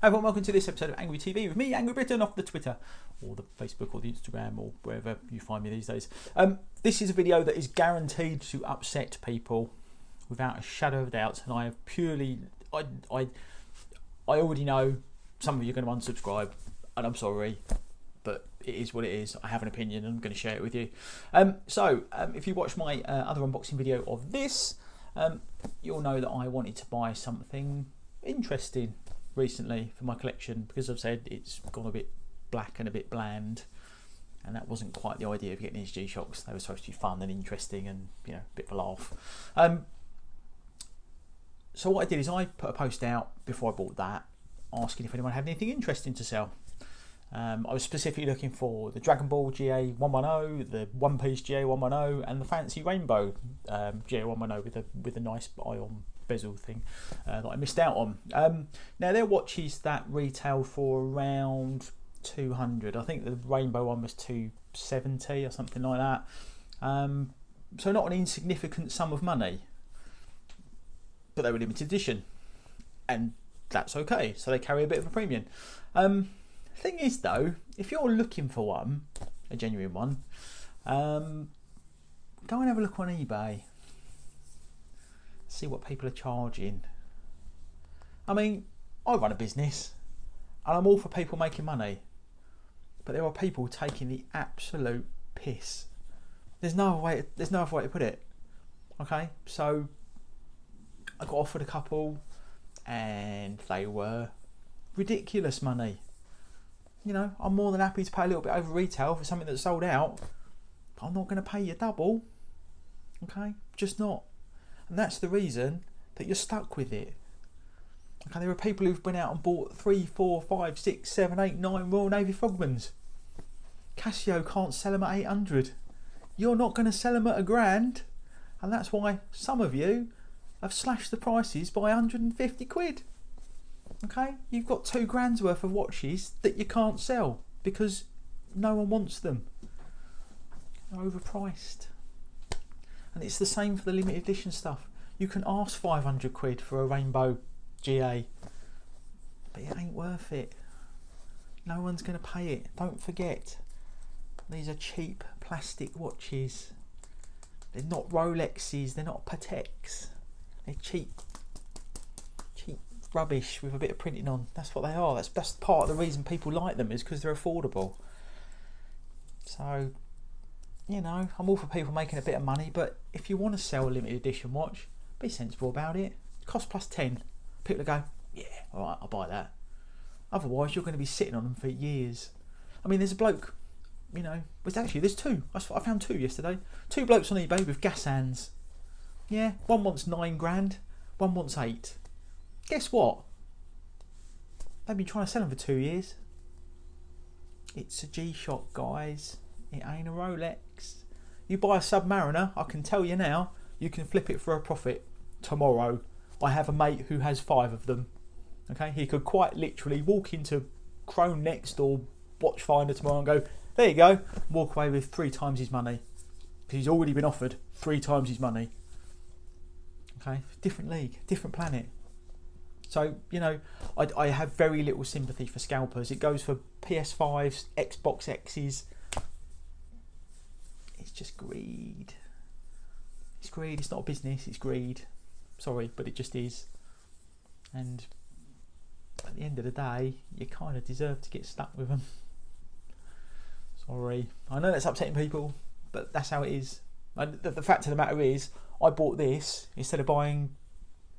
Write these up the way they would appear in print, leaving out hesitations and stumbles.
Hi everyone, welcome to this episode of Angry TV with me, Angry Britain, off the Twitter or the Facebook or the Instagram or wherever you find me these days. This is a video that is guaranteed to upset people without a shadow of a doubt, and I have purely, I already know some of you are going to unsubscribe, and I'm sorry, but it is what it is. I have an opinion and I'm going to share it with you. If you watch my other unboxing video of this, you'll know that I wanted to buy something interesting recently for my collection, because I've said it's gone a bit black and a bit bland, and that wasn't quite the idea of getting these G-Shocks. They were supposed to be fun and interesting and, you know, a bit of a laugh. So what I did is I put a post out before I bought that asking if anyone had anything interesting to sell. I was specifically looking for the Dragon Ball GA110, the One Piece GA110, and the fancy Rainbow GA110 with a nice ion bezel thing that I missed out on. Now they're watches that retail for around 200. I think the Rainbow one was 270 or something like that. So not an insignificant sum of money, but they were limited edition, and that's okay. So they carry a bit of a premium. Thing is though, if you're looking for one, a genuine one, go and have a look on eBay. See what people are charging. I mean, I run a business and I'm all for people making money, but there are people taking the absolute piss. There's no other way to put it. Okay, so I got offered a couple and they were ridiculous money. You know, I'm more than happy to pay a little bit over retail for something that's sold out, but I'm not going to pay you double. Okay, just not. And that's the reason that you're stuck with it. Okay, there are people who've been out and bought 3, 4, 5, 6, 7, 8, 9 Royal Navy Frogmans. Casio can't sell them at 800. You're not going to sell them at £1,000, and that's why some of you have slashed the prices by 150 quid. Okay, you've got £2,000 worth of watches that you can't sell because no one wants them. They're overpriced. And it's the same for the limited edition stuff. You can ask 500 quid for a Rainbow GA, but it ain't worth it. No one's going to pay it. Don't forget, these are cheap plastic watches. They're not Rolexes, they're not Pateks. They're cheap rubbish with a bit of printing on. That's what they are. That's part of the reason people like them, is because they're affordable. So, you know, I'm all for people making a bit of money, but if you want to sell a limited edition watch, be sensible about it. Cost plus 10. People go, yeah, alright, I'll buy that. Otherwise, you're going to be sitting on them for years. I mean, there's a bloke, you know, there's two. I found two yesterday. Two blokes on eBay with gas hands. Yeah, one wants £9,000, one wants 8. Guess what? They've been trying to sell them for 2 years. It's a G-Shock, guys. It ain't a Rolex. You buy a Submariner, I can tell you now, you can flip it for a profit tomorrow. I have a mate who has 5 of them. Okay, he could quite literally walk into Chrome Next or Watchfinder tomorrow and go, there you go, walk away with 3 times his money, because he's already been offered 3 times his money. Okay, different league, different planet. So, you know, I have very little sympathy for scalpers. It goes for PS5s, Xbox X's. It's just greed. It's greed. It's not a business, it's greed. Sorry, but it just is. And at the end of the day, you kind of deserve to get stuck with them. Sorry. I know that's upsetting people, but that's how it is. And the fact of the matter is, I bought this instead of buying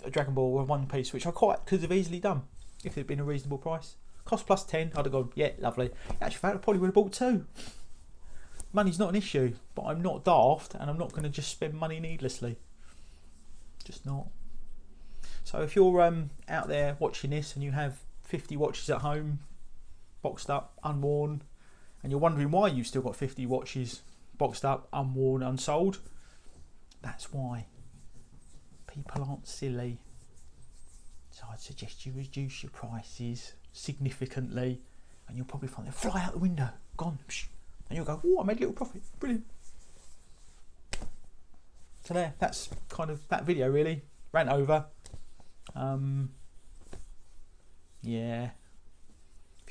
a Dragon Ball or a One Piece, which I quite could have easily done if it had been a reasonable price. Cost plus 10, I'd have gone, yeah, lovely. Actually, in fact, I probably would have bought 2. Money's not an issue, but I'm not daft, and I'm not going to just spend money needlessly. Just not. So if you're out there watching this and you have 50 watches at home, boxed up, unworn, and you're wondering why you've still got 50 watches boxed up, unworn, unsold, that's why. People aren't silly. So I'd suggest you reduce your prices significantly, and you'll probably find they'll fly out the window, gone, and you'll go, oh, I made a little profit, brilliant. So there, that's kind of that video really. Rant over. Yeah,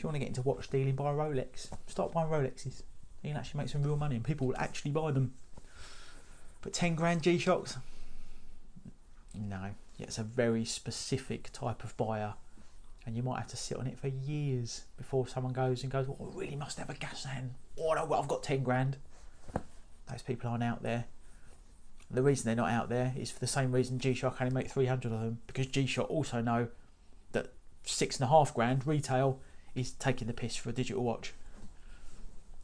you want to get into watch dealing, buy a Rolex. Start buying Rolexes. You can actually make some real money and people will actually buy them. But 10 grand G-Shocks? No. Yeah, it's a very specific type of buyer. And you might have to sit on it for years before someone goes, well, I really must have a gas hand. Oh no, well, I've got 10 grand. Those people aren't out there. The reason they're not out there is for the same reason G-Shock only make 300 of them, because G-Shock also know that 6.5 grand retail is taking the piss for a digital watch.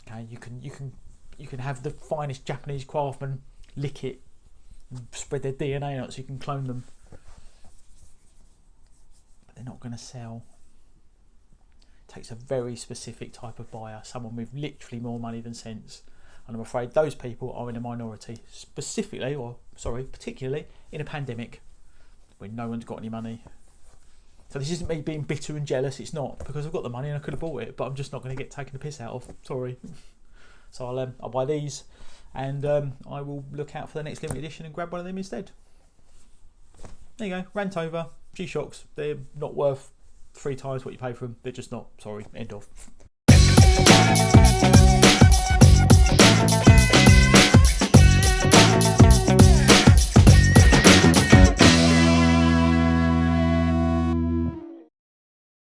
Okay, you can have the finest Japanese craftsmen lick it and spread their DNA on it so you can clone them, but they're not going to sell. It takes a very specific type of buyer, someone with literally more money than sense. And I'm afraid those people are in a minority, particularly in a pandemic when no one's got any money. So this isn't me being bitter and jealous, it's not, because I've got the money and I could have bought it, but I'm just not going to get taken the piss out of, sorry. So I'll buy these, and I will look out for the next limited edition and grab one of them instead. There you go, rant over. G-Shocks, they're not worth 3 times what you pay for them, they're just not, sorry, end of.